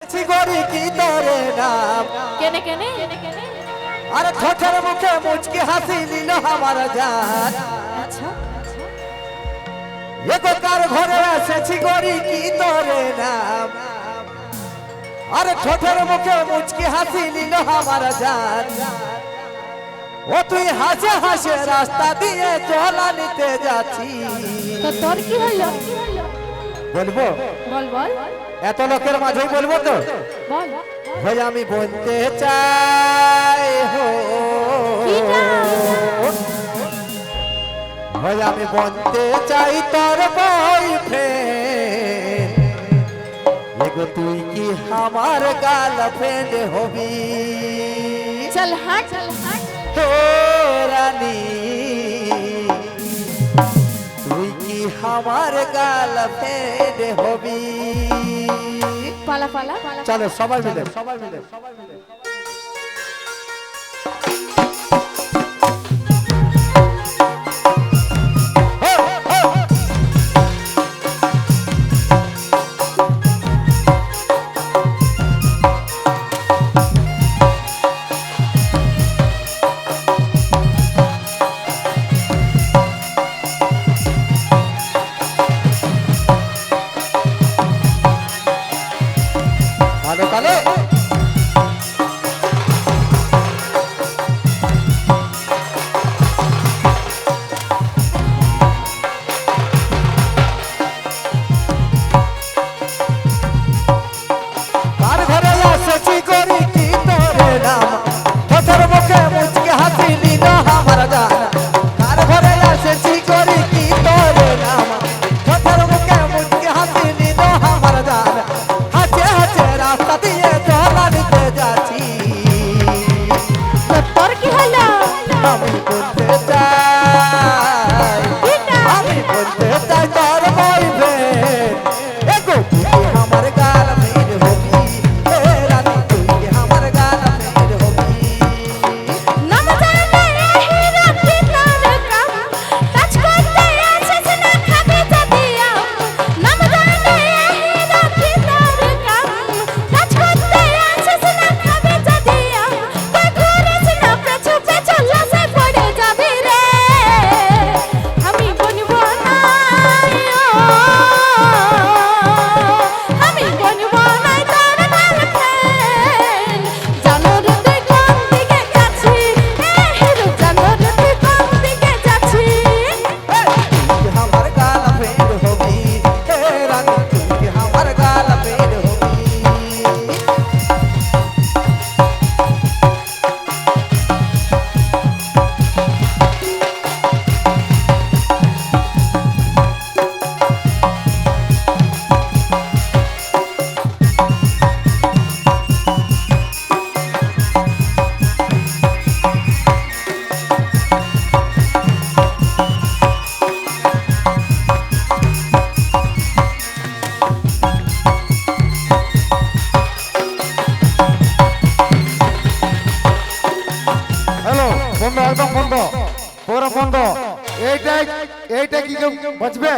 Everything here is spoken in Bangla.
চিগরি কি তোরে নাম কেনে কেনে আরে ঠোঁটের মুখে মুচকি হাসি নিল আমার জান। আচ্ছা এগো কার ঘরে এসেছি গরি কি তোরে নাম আরে ঠোঁটের মুখে মুচকি হাসি নিল আমার জান। ও তুই হাসে হাসে রাস্তা দিয়ে চলা নিতে যাচ্ছি তো তোর কি হলো বলবো বল বল এত লোকের মাঝেই বলবো তো বল ভাই আমি বলতে চাই হো কি না? ভাই আমি বলতে চাই তোর বয়ফ্রেন্ড এগো তুই কি আমার গার্লফ্রেন্ড হবি চল হাট হে রানী তুই কি আমার গার্লফ্রেন্ড হবি। পালা পালা চলো সবাই মিলে ভালো কালে কার ঘরে এসেছি করি কি তোরে নাম ঠোঁটের মুখে মুচকি হাসি নিল আমার জান। কার ঘরে এসেছি করি কি তোরে নাম ঠোঁটের মুখে মুচকি হাসি নিল আমার জান। হাসে হাসে রাস্তা দিয়ে চলা নিতে যাচ্ছি তো তোর কি হলো আমি বলতে চাই আমি বলতে চাই তোর বয়ফ্রেন্ড এগো তুই আমার গার্লফ্রেন্ড হবি হে রানী তুই আমার গার্লফ্রেন্ড হবি। নাম জানে হিরা পিতার কাম টাচ করতে আসিস না খাবি যদিয়া নাম জানে হিরা পিতার কাম টাচ করতে আসিস না খাবি যদিয়া তুই ঘুরিস না পেছু পেছু লাসে পড়ে যাবি রে আমি বনবো না আমি বনবো না তোর গার্লফ্রেন্ড জানো রে তুই কোন দিকে যাচ্ছিস হিরো জানো রে তুই কোন দিকে যাচ্ছিস তুই আমার গার্লফ্রেন্ড হবি হে রানী তুই আমার গার্লফ্রেন্ড হবি। হ্যালো বন্ধ একদম বন্ধ পুরো বন্ধ এইটাই এইটা কি কেউ বাঁচবে